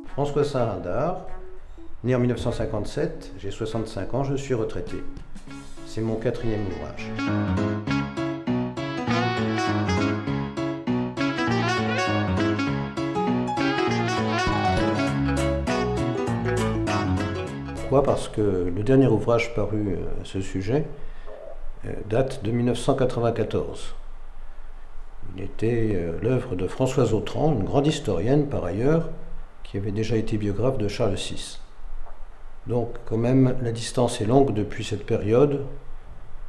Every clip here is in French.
François Saint-Rindard, né en 1957, j'ai 65 ans, je suis retraité. C'est mon 4e ouvrage. Pourquoi? Parce que le dernier ouvrage paru à ce sujet date de 1994. Il était l'œuvre de Françoise Autran, une grande historienne par ailleurs, qui avait déjà été biographe de Charles VI. Donc quand même, la distance est longue depuis cette période,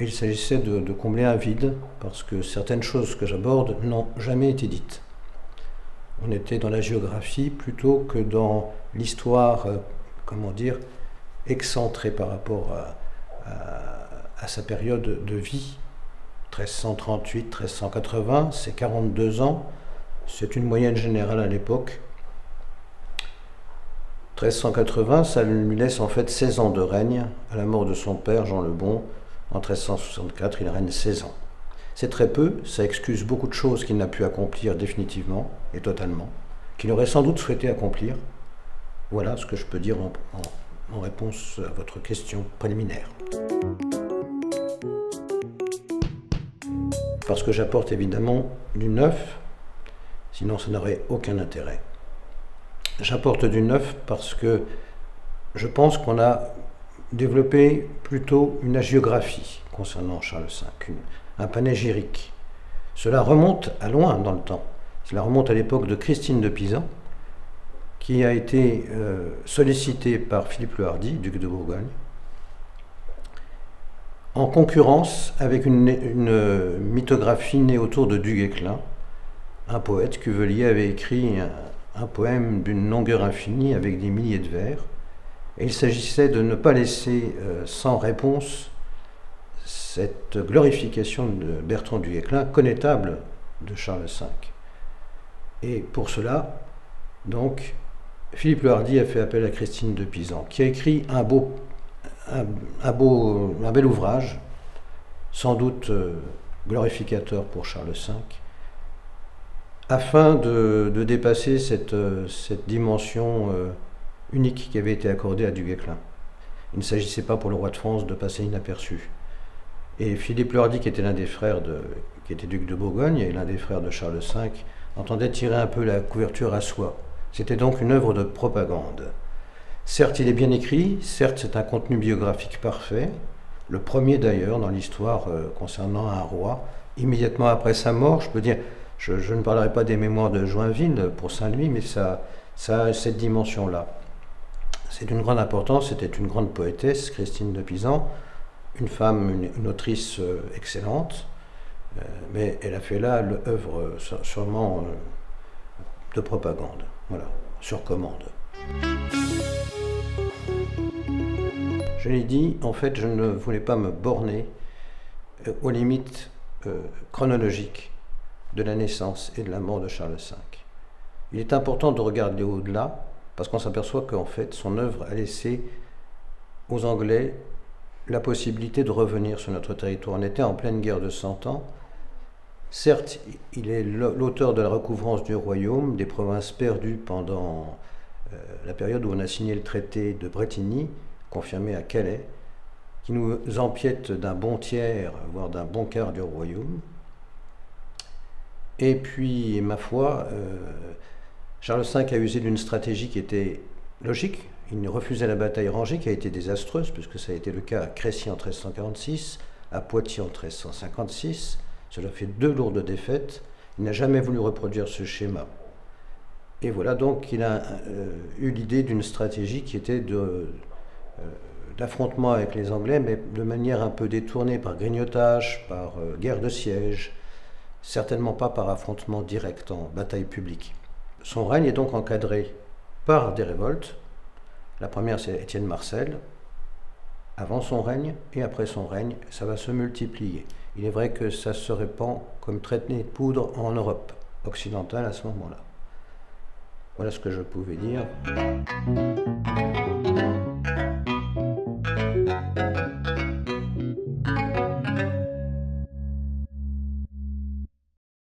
et il s'agissait de combler un vide, parce que certaines choses que j'aborde n'ont jamais été dites. On était dans la géographie plutôt que dans l'histoire, comment dire, excentrée par rapport à sa période de vie. 1338-1380, c'est 42 ans, c'est une moyenne générale à l'époque. 1380, ça lui laisse en fait 16 ans de règne. À la mort de son père, Jean le Bon, en 1364, il règne 16 ans. C'est très peu, ça excuse beaucoup de choses qu'il n'a pu accomplir définitivement et totalement, qu'il aurait sans doute souhaité accomplir. Voilà ce que je peux dire en réponse à votre question préliminaire. Parce que j'apporte évidemment du neuf, sinon ça n'aurait aucun intérêt. J'apporte du neuf parce que je pense qu'on a développé plutôt une hagiographie concernant Charles V, un panégyrique. Cela remonte à loin dans le temps. Cela remonte à l'époque de Christine de Pisan, qui a été sollicitée par Philippe le Hardi, duc de Bourgogne, en concurrence avec une mythographie née autour de Du Guesclin, un poète cuvelier avait écrit un poème d'une longueur infinie avec des milliers de vers, et il s'agissait de ne pas laisser sans réponse cette glorification de Bertrand du Guesclin, connétable de Charles V. Et pour cela, donc, Philippe le Hardi a fait appel à Christine de Pisan, qui a écrit un bel ouvrage, sans doute glorificateur pour Charles V, afin de dépasser cette dimension unique qui avait été accordée à Du Guesclin. Il ne s'agissait pas pour le roi de France de passer inaperçu. Et Philippe le Hardi, qui était l'un des frères qui était duc de Bourgogne et l'un des frères de Charles V, entendait tirer un peu la couverture à soi. C'était donc une œuvre de propagande. Certes, il est bien écrit, certes, c'est un contenu biographique parfait, le premier d'ailleurs dans l'histoire concernant un roi. Immédiatement après sa mort, je peux dire, je ne parlerai pas des mémoires de Joinville pour Saint-Louis, mais ça a cette dimension-là. C'est d'une grande importance, c'était une grande poétesse, Christine de Pisan, une femme, une autrice excellente, mais elle a fait là l'œuvre sûrement de propagande, voilà, sur commande. Je l'ai dit, en fait, je ne voulais pas me borner aux limites chronologiques de la naissance et de la mort de Charles V. Il est important de regarder au-delà, parce qu'on s'aperçoit qu'en fait, son œuvre a laissé aux Anglais la possibilité de revenir sur notre territoire. On était en pleine guerre de 100 ans. Certes, il est l'auteur de la recouvrance du royaume, des provinces perdues pendant la période où on a signé le traité de Bretigny, confirmé à Calais, qui nous empiète d'un bon tiers, voire d'un bon quart du royaume. Et puis, ma foi, Charles V a usé d'une stratégie qui était logique. Il refusait la bataille rangée, qui a été désastreuse, puisque ça a été le cas à Crécy en 1346, à Poitiers en 1356. Cela fait 2 lourdes défaites. Il n'a jamais voulu reproduire ce schéma. Et voilà donc qu'il a eu l'idée d'une stratégie qui était d'affrontement avec les Anglais, mais de manière un peu détournée par grignotage, par guerre de siège, certainement pas par affrontement direct en bataille publique. Son règne est donc encadré par des révoltes. La première, c'est Étienne Marcel. Avant son règne et après son règne, ça va se multiplier. Il est vrai que ça se répand comme traînée de poudre en Europe occidentale à ce moment-là. Voilà ce que je pouvais dire.